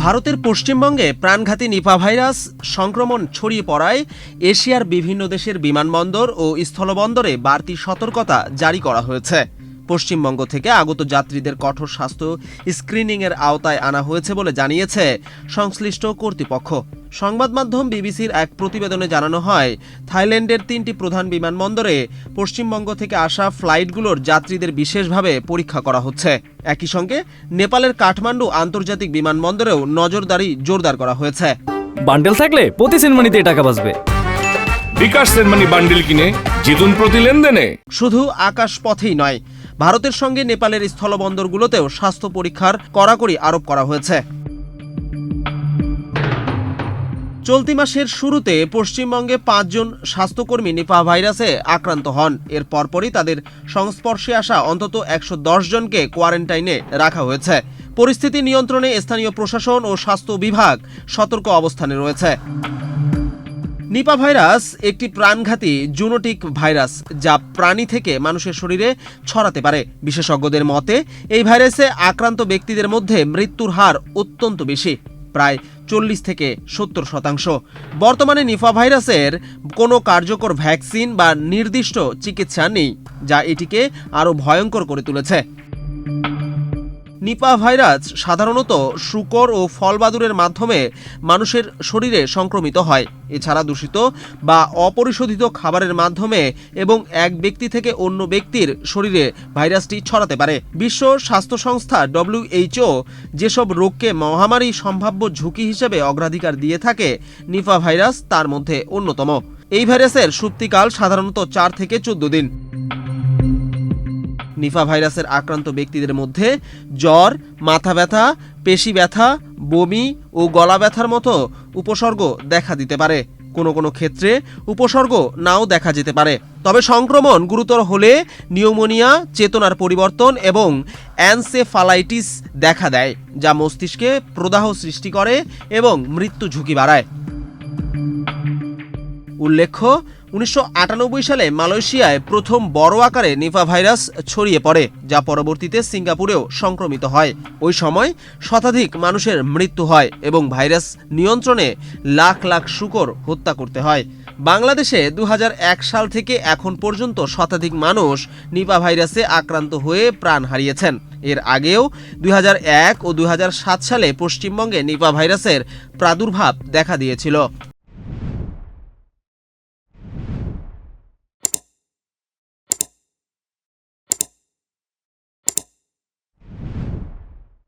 ভারতের পশ্চিমবঙ্গে প্রাণঘাতী নিপা ভাইরাস সংক্রমণ ছড়িয়ে পড়ায় এশিয়ার বিভিন্ন দেশের বিমানবন্দর ও স্থলবন্দরে বাড়তি সতর্কতা জারি করা হয়েছে। পশ্চিমবঙ্গ থেকে আগত যাত্রীদের কঠোর স্বাস্থ্য স্ক্রিনিংয়ের আওতায় আনা হয়েছে বলে জানিয়েছে সংশ্লিষ্ট কর্তৃপক্ষ। সংবাদ মাধ্যম বিবিসির এক প্রতিবেদনে জানানো হয়, থাইল্যান্ডের 3টি প্রধান বিমানবন্দরে পশ্চিমবঙ্গ থেকে আসা ফ্লাইটগুলোর যাত্রীদের বিশেষভাবে পরীক্ষা করা হচ্ছে। একই সঙ্গে নেপালের কাঠমান্ডু আন্তর্জাতিক বিমানবন্দরেও নজরদারি জোরদার করা হয়েছে। বান্ডেল থাকলে প্রতি সেনমানিতে টাকা বাঁচবে। বিকাশ সেনমানি বান্ডেল কিনে জিতুন প্রতি লেনদেনে। শুধু আকাশ পথেই নয়, ভারতের সঙ্গে নেপালের স্থলবন্দরগুলোতেও স্বাস্থ্য পরীক্ষার কড়াকড়ি আরোপ করা হয়েছে। চলতি মাসের শুরুতে পশ্চিমবঙ্গে 5 জন স্বাস্থ্যকর্মী নিপা ভাইরাসে আক্রান্ত হন। এর পরপরই তাদের সংস্পর্শে আসা অন্তত 110 জনকে কোয়ারেন্টাইনে রাখা হয়েছে। পরিস্থিতি নিয়ন্ত্রণে স্থানীয় প্রশাসন ও স্বাস্থ্য বিভাগ সতর্ক অবস্থানে রয়েছে। নিপা ভাইরাস একটি প্রাণঘাতী জুনোটিক ভাইরাস, যা প্রাণী থেকে মানুষের শরীরে ছড়াতে পারে। বিশেষজ্ঞদের মতে এই ভাইরাসে আক্রান্ত ব্যক্তিদের মধ্যে মৃত্যুর হার অত্যন্ত বেশি, প্রায় 40 থেকে 70%। বর্তমানে নিপা ভাইরাসের কোনো কার্যকর ভ্যাকসিন বা নির্দিষ্ট চিকিৎসা নেই, যা এটিকে আরও ভয়ঙ্কর করে তুলেছে। নিপা ভাইরাস সাধারণত শূকর ও ফলবাদুরের মাধ্যমে মানুষের শরীরে সংক্রমিত হয়। এছাড়া দূষিত বা অপরিশোধিত খাবারের মাধ্যমে এবং এক ব্যক্তি থেকে অন্য ব্যক্তির শরীরে ভাইরাসটি ছড়াতে পারে। বিশ্ব স্বাস্থ্য সংস্থা WHO যেসব রোগকে মহামারী সম্ভাব্য ঝুঁকি হিসেবে অগ্রাধিকার দিয়ে থাকে, নিপা ভাইরাস তার মধ্যে অন্যতম। এই ভাইরাসের সুপ্তিকাল সাধারণত 4 থেকে 14 দিন। নিপা ভাইরাসের আক্রান্ত ব্যক্তিদের মধ্যে জ্বর, মাথা ব্যথা, পেশি ব্যথা, বমি ও গলা ব্যথার মতো উপসর্গ দেখা দিতে পারে। কোনো কোনো ক্ষেত্রে উপসর্গ নাও দেখা যেতে পারে। তবে সংক্রমণ গুরুতর হলে নিউমোনিয়া, চেতনার পরিবর্তন এবং এনসেফালাইটিস দেখা দেয়, যা মস্তিষ্কে প্রদাহ সৃষ্টি করে এবং মৃত্যু ঝুঁকি বাড়ায়। উল্লেখ্য, 1998 সালে মালয়েশিয়ায় প্রথম বড় আকারে নিপা ভাইরাস ছড়িয়ে পড়ে, যা পরবর্তীতে সিঙ্গাপুরেও সংক্রমিত হয়। ওই সময় শতাধিক মানুষের মৃত্যু হয় এবং ভাইরাস নিয়ন্ত্রণে লাখ লাখ শূকর হত্যা করতে হয়। বাংলাদেশে 2001 সাল থেকে এখন পর্যন্ত শতাধিক মানুষ নিপা ভাইরাসে আক্রান্ত হয়ে প্রাণ হারিয়েছেন। এর আগেও 2001 ও 2007 সালে পশ্চিমবঙ্গে নিপা ভাইরাসের প্রাদুর্ভাব দেখা দিয়েছিল।